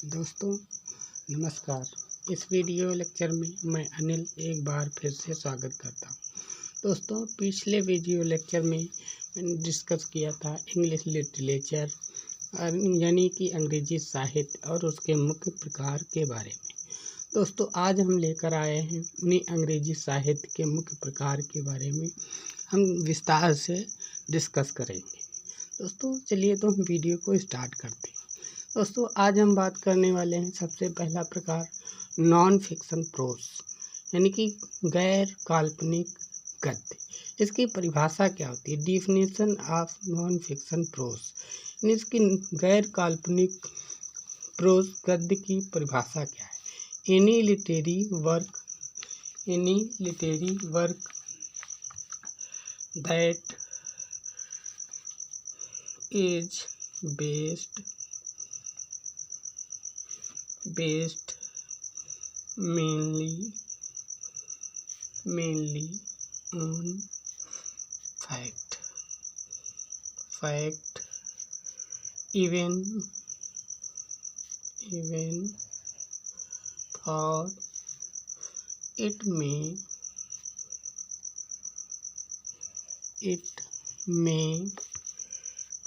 दोस्तों नमस्कार। इस वीडियो लेक्चर में मैं अनिल एक बार फिर से स्वागत करता हूँ। दोस्तों पिछले वीडियो लेक्चर में मैंने डिस्कस किया था इंग्लिश लिटरेचर यानी कि अंग्रेजी साहित्य और उसके मुख्य प्रकार के बारे में। दोस्तों आज हम लेकर आए हैं उन्हीं अंग्रेजी साहित्य के मुख्य प्रकार के बारे में हम विस्तार से डिस्कस करेंगे। दोस्तों चलिए तो हम वीडियो को स्टार्ट करते हैं। दोस्तों आज हम बात करने वाले हैं सबसे पहला प्रकार नॉन फिक्शन प्रोज यानी कि गैर काल्पनिक गद्य। इसकी परिभाषा क्या होती है? Definition of non fiction prose यानी इसकी गैर काल्पनिक प्रोज गद्य की परिभाषा क्या है? Any literary work that is based mainly on fact even for it may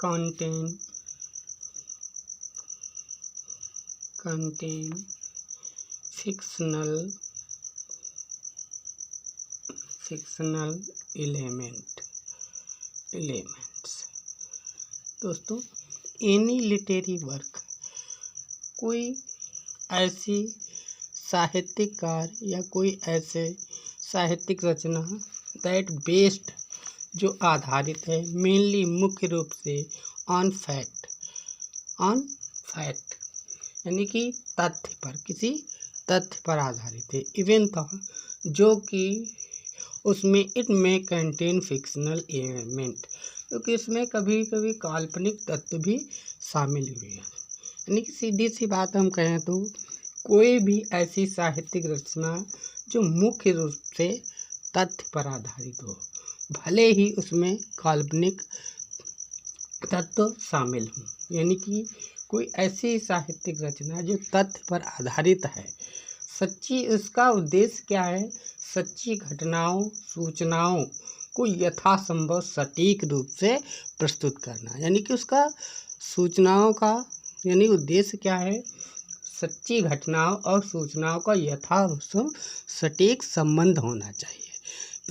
contain fictional elements। दोस्तों एनी लिटरेरी वर्क कोई ऐसी साहित्यिक कार्य या कोई ऐसे साहित्यिक रचना दैट बेस्ड जो आधारित है मेनली मुख्य रूप से ऑन फैक्ट यानी कि तथ्य पर, किसी तथ्य पर आधारित है। इवन था जो कि उसमें इट में कंटेन फिक्शनल एलिमेंट क्योंकि इसमें कभी कभी काल्पनिक तत्व भी शामिल हुए हैं। यानी कि सीधी सी बात हम कहें तो कोई भी ऐसी साहित्यिक रचना जो मुख्य रूप से तथ्य पर आधारित हो, भले ही उसमें काल्पनिक तत्व शामिल हों। यानी कि कोई ऐसी साहित्यिक रचना जो तथ्य पर आधारित है, सच्ची, उसका उद्देश्य क्या है? सच्ची घटनाओं सूचनाओं को यथासंभव सटीक रूप से प्रस्तुत करना। यानी कि उसका सूचनाओं का यानी उद्देश्य क्या है? सच्ची घटनाओं और सूचनाओं का यथासंभव सटीक संबंध होना चाहिए।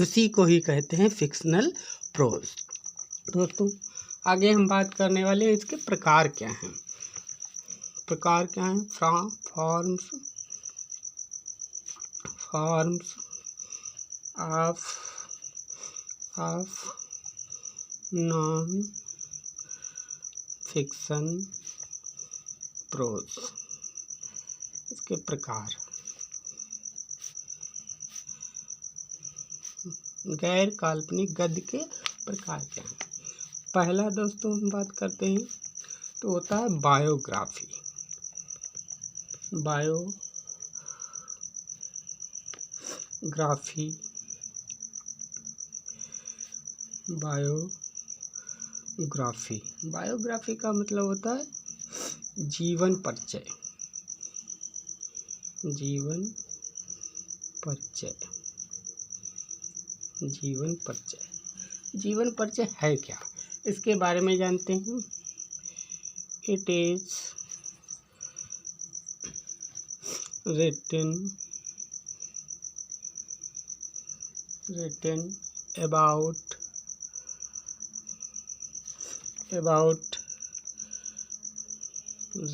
उसी को ही कहते हैं फिक्शनल प्रोज। दोस्तों आगे हम बात करने वाले हैं इसके प्रकार क्या हैं। Forms of non fiction prose. इसके प्रकार गैर काल्पनिक गद्य के प्रकार क्या हैं। पहला दोस्तों हम बात करते हैं तो होता है बायोग्राफी। बायोग्राफी का मतलब होता है जीवन परिचय। जीवन परिचय है क्या, इसके बारे में जानते हैं। It is written about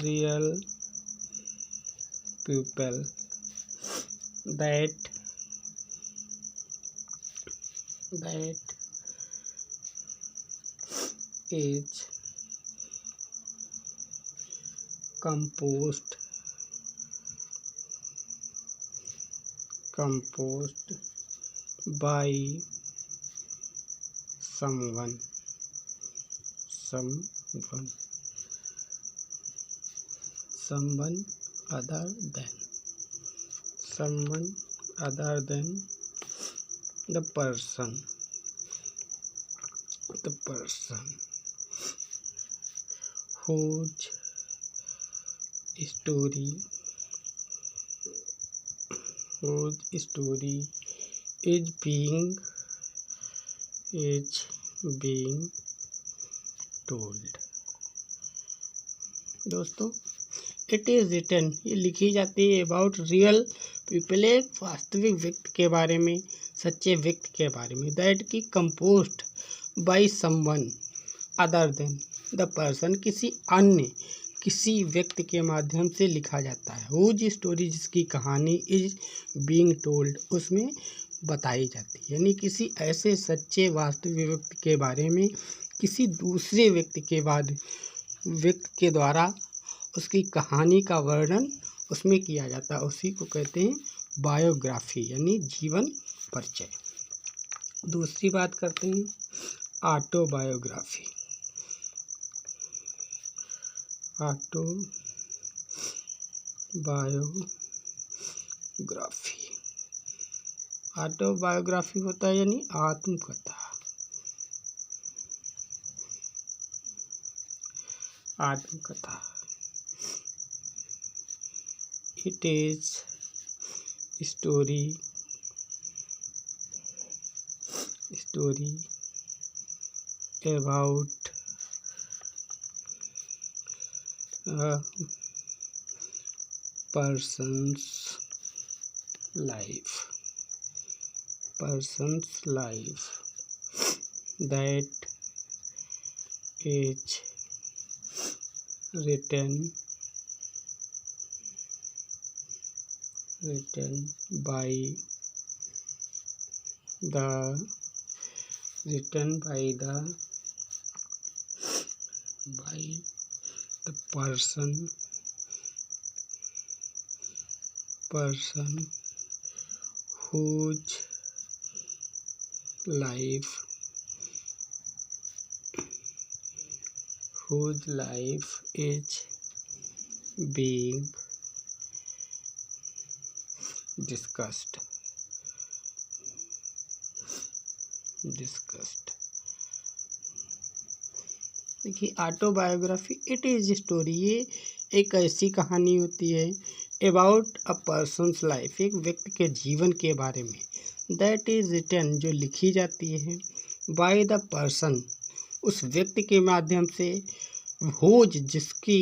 real people that is composed by someone other than the person whose story whose story is being told। दोस्तों, इट इज़ रिटन, ये लिखी जाती है अबाउट रियल पीपल, एक वास्तविक व्यक्ति के बारे में, सच्चे व्यक्ति के बारे में, दैट की composed by someone other than the person, किसी व्यक्ति के माध्यम से लिखा जाता है। हुज स्टोरी, जिसकी कहानी इज बीइंग टोल्ड, उसमें बताई जाती है। यानी किसी ऐसे सच्चे वास्तविक व्यक्ति के बारे में किसी दूसरे व्यक्ति के द्वारा उसकी कहानी का वर्णन उसमें किया जाता है। उसी को कहते हैं बायोग्राफी, यानी जीवन परिचय। दूसरी बात करते हैं ऑटोबायोग्राफी। ऑटोबायोग्राफी होता है यानी आत्मकथा। It is story about person's life that is written by the person whose life is being discussed। देखिए, ऑटोबायोग्राफी इट इज स्टोरी, ये एक ऐसी कहानी होती है अबाउट अ पर्सन्स लाइफ, एक व्यक्ति के जीवन के बारे में, दैट इज रिटन, जो लिखी जाती है बाय द पर्सन, उस व्यक्ति के माध्यम से, होज, जिसकी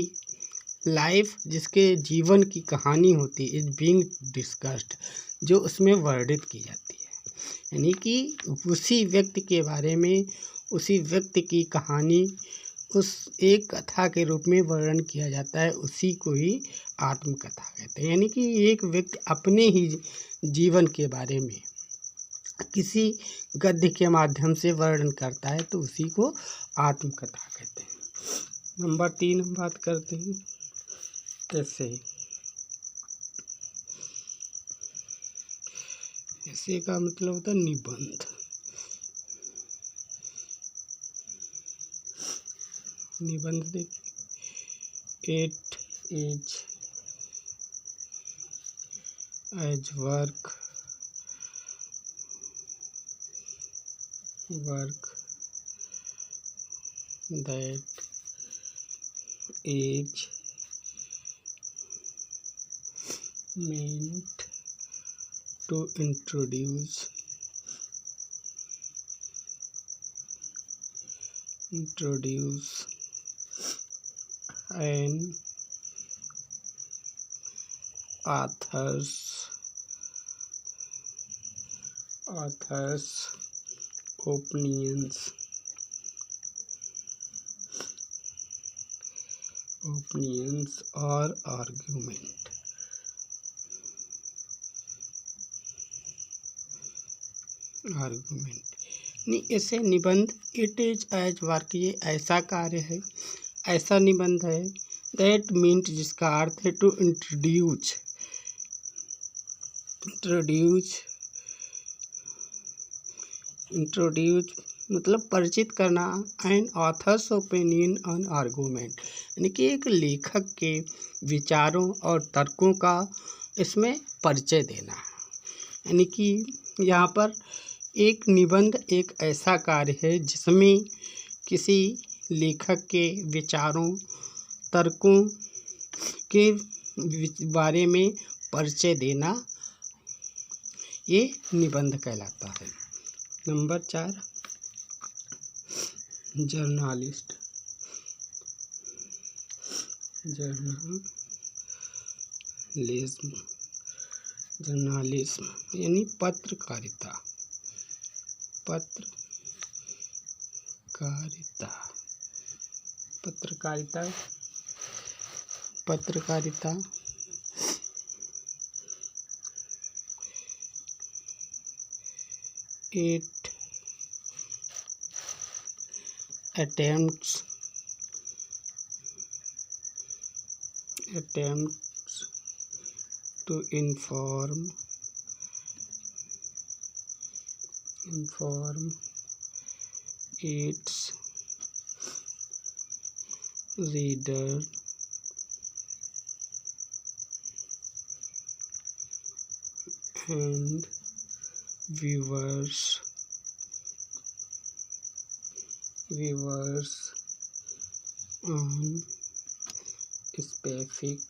लाइफ, जिसके जीवन की कहानी होती है, इज बीइंग डिस्कस्ड, जो उसमें वर्णित की जाती है। यानी कि उसी व्यक्ति के बारे में, उसी व्यक्ति की कहानी उस एक कथा के रूप में वर्णन किया जाता है, उसी को ही आत्मकथा कहते हैं। यानी कि एक व्यक्ति अपने ही जीवन के बारे में किसी गद्य के माध्यम से वर्णन करता है, तो उसी को आत्मकथा कहते हैं। नंबर 3 हम बात करते हैं ऐसे का मतलब होता है निबंध। देखिए, it is as work that is meant to introduce an author's opinions or argument। नहीं, ऐसे निबंध इट इज एज वर्क, ये ऐसा कार्य है, ऐसा निबंध है, दैट मीन्स, जिसका अर्थ है टू इंट्रोड्यूस मतलब परिचित करना, an author's opinion on argument, यानी कि एक लेखक के विचारों और तर्कों का इसमें परिचय देना। यानी कि यहाँ पर एक निबंध एक ऐसा कार्य है जिसमें किसी लेखक के विचारों, तर्कों उसके बारे में परिचय देना ये निबंध कहलाता है। Number 4, journalist. जर्नलिज्म यानी पत्रकारिता। It attempts to inform its reader and viewers on specific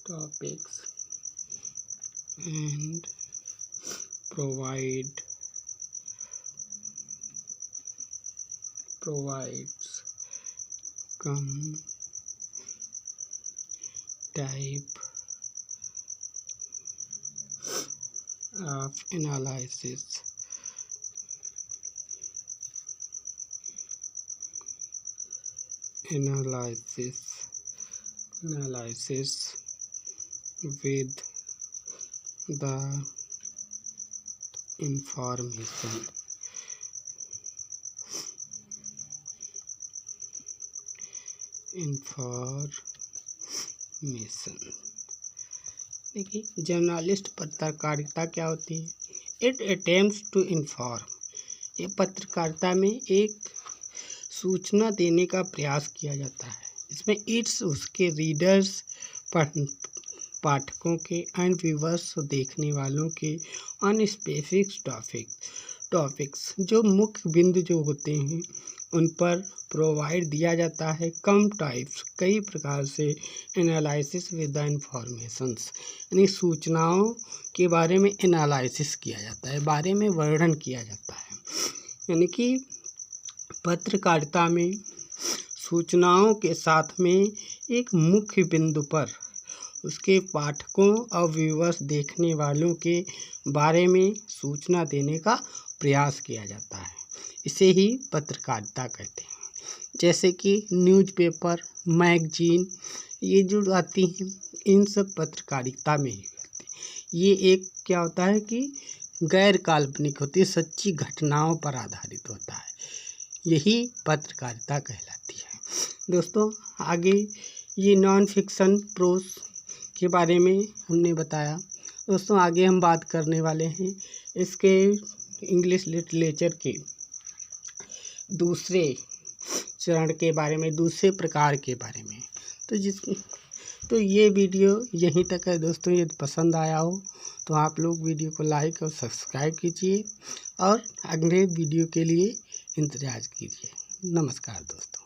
topics and provides type of analysis with the information देखिए, जर्नलिस्ट पत्रकारिता क्या होती है? इट अटेम्प्ट्स टू इन्फॉर्म, ये पत्रकारिता में एक सूचना देने का प्रयास किया जाता है। इसमें इट्स उसके रीडर्स पाठकों के एंड व्यूअर्स देखने वालों के ऑन स्पेसिफिक टॉपिक्स जो मुख्य बिंदु जो होते हैं उन पर प्रोवाइड दिया जाता है कम टाइप्स कई प्रकार से एनालिसिस विद द इंफॉर्मेशंस, यानी सूचनाओं के बारे में एनालिसिस किया जाता है, बारे में वर्णन किया जाता है। यानी कि पत्रकारिता में सूचनाओं के साथ में एक मुख्य बिंदु पर उसके पाठकों और व्यूअर्स देखने वालों के बारे में सूचना देने का प्रयास किया जाता है। इसे ही पत्रकारिता कहते हैं। जैसे कि न्यूज़पेपर, मैगजीन ये जो आती हैं इन सब पत्रकारिता में ही करती हैं। ये एक क्या होता है कि गैर काल्पनिक होती है, सच्ची घटनाओं पर आधारित होता है, यही पत्रकारिता कहलाती है। दोस्तों आगे ये नॉन फिक्शन प्रोज के बारे में हमने बताया। दोस्तों आगे हम बात करने वाले हैं इसके इंग्लिश लिटरेचर के दूसरे चरण के बारे में, दूसरे प्रकार के बारे में। तो ये वीडियो यहीं तक है दोस्तों। यदि पसंद आया हो तो आप लोग वीडियो को लाइक और सब्सक्राइब कीजिए और अगले वीडियो के लिए इंतजार कीजिए। नमस्कार दोस्तों।